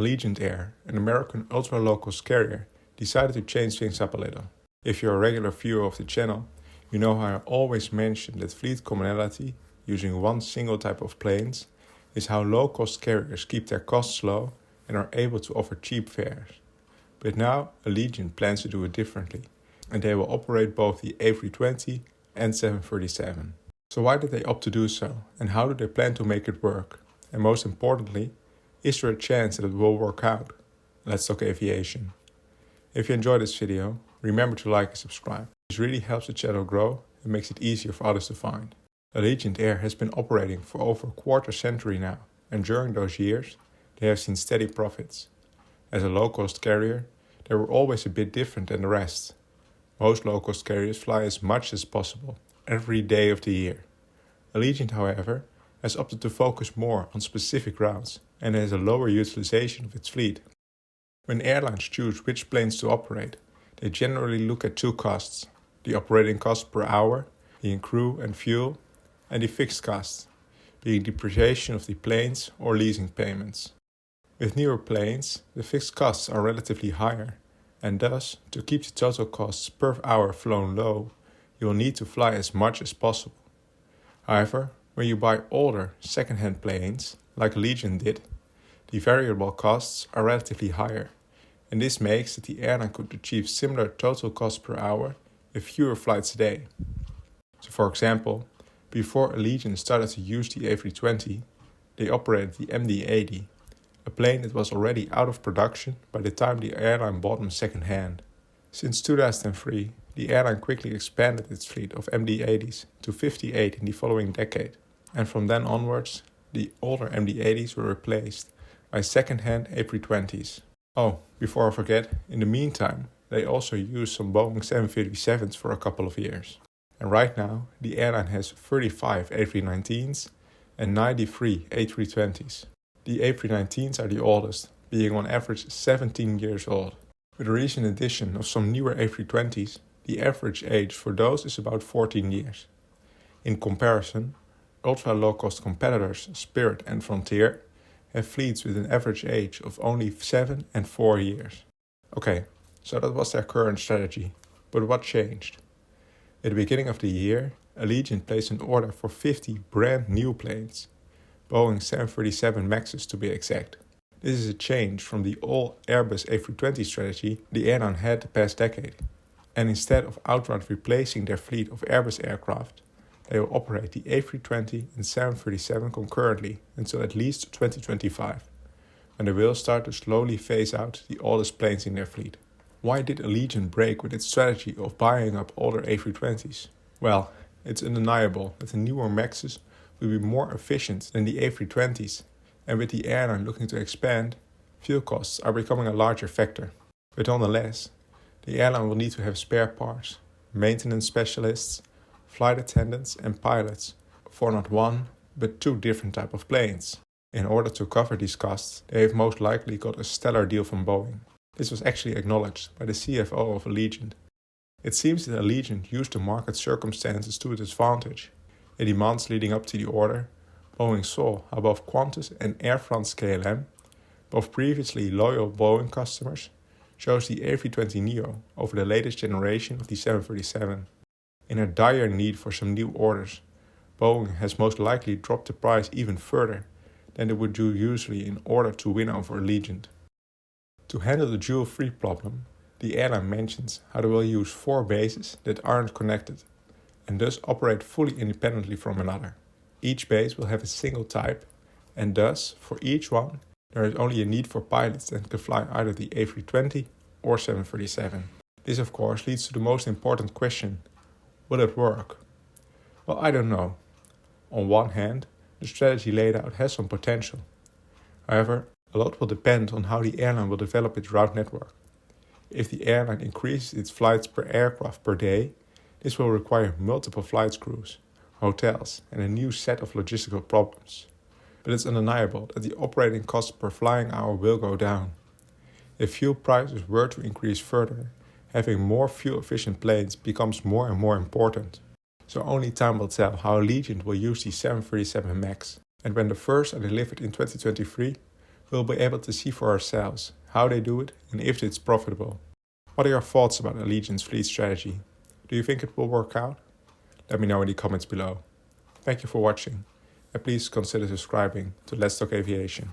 Allegiant Air, an American ultra-low-cost carrier, decided to change things up a little. If you're a regular viewer of the channel, you know how I always mention that fleet commonality, using one single type of planes, is how low-cost carriers keep their costs low and are able to offer cheap fares. But now Allegiant plans to do it differently, and they will operate both the A320 and 737. So why did they opt to do so, and how do they plan to make it work? And most importantly, is there a chance that it will work out? Let's talk aviation. If you enjoyed this video, remember to like and subscribe. This really helps the channel grow and makes it easier for others to find. Allegiant Air has been operating for over a quarter century now, and during those years, they have seen steady profits. As a low-cost carrier, they were always a bit different than the rest. Most low-cost carriers fly as much as possible, every day of the year. Allegiant, however, has opted to focus more on specific routes and has a lower utilization of its fleet. When airlines choose which planes to operate, they generally look at two costs: the operating cost per hour, being crew and fuel, and the fixed costs, being depreciation of the planes or leasing payments. With newer planes, the fixed costs are relatively higher, and thus, to keep the total costs per hour flown low, you will need to fly as much as possible. However, when you buy older second-hand planes, like Allegiant did, the variable costs are relatively higher, and this makes that the airline could achieve similar total cost per hour with fewer flights a day. So for example, before Allegiant started to use the A320, they operated the MD-80, a plane that was already out of production by the time the airline bought them second-hand. Since 2003, the airline quickly expanded its fleet of MD-80s to 58 in the following decade, and from then onwards, the older MD-80s were replaced by second-hand A320s. Oh, before I forget, in the meantime, they also used some Boeing 757s for a couple of years. And right now, the airline has 35 A319s and 93 A320s. The A319s are the oldest, being on average 17 years old. With the recent addition of some newer A320s, the average age for those is about 14 years. In comparison, ultra-low-cost competitors Spirit and Frontier have fleets with an average age of only 7 and 4 years. Okay, so that was their current strategy, but what changed? At the beginning of the year, Allegiant placed an order for 50 brand new planes, Boeing 737 MAXs to be exact. This is a change from the all Airbus A320 strategy the airline had the past decade. And instead of outright replacing their fleet of Airbus aircraft, they will operate the A320 and 737 concurrently until at least 2025, when they will start to slowly phase out the oldest planes in their fleet. Why did Allegiant break with its strategy of buying up older A320s? Well, it's undeniable that the newer MAXs will be more efficient than the A320s, and with the airline looking to expand, fuel costs are becoming a larger factor. But nonetheless, the airline will need to have spare parts, maintenance specialists, flight attendants and pilots for not one, but two different types of planes. In order to cover these costs, they have most likely got a stellar deal from Boeing. This was actually acknowledged by the CFO of Allegiant. It seems that Allegiant used the market circumstances to its advantage. In the months leading up to the order, Boeing saw how both Qantas and Air France-KLM, both previously loyal Boeing customers, chose the A320neo over the latest generation of the 737. In a dire need for some new orders, Boeing has most likely dropped the price even further than they would do usually in order to win over Allegiant. To handle the dual fleet problem, the airline mentions how they will use 4 bases that aren't connected, and thus operate fully independently from another. Each base will have a single type, and thus, for each one, there is only a need for pilots that can fly either the A320 or 737. This of course leads to the most important question: will it work? Well, I don't know. On one hand, the strategy laid out has some potential. However, a lot will depend on how the airline will develop its route network. If the airline increases its flights per aircraft per day, this will require multiple flight crews, hotels, and a new set of logistical problems. But it's undeniable that the operating cost per flying hour will go down. If fuel prices were to increase further, having more fuel-efficient planes becomes more and more important. So only time will tell how Allegiant will use the 737 MAX. And when the first are delivered in 2023, we'll be able to see for ourselves how they do it and if it's profitable. What are your thoughts about Allegiant's fleet strategy? Do you think it will work out? Let me know in the comments below. Thank you for watching, and please consider subscribing to Let's Talk Aviation.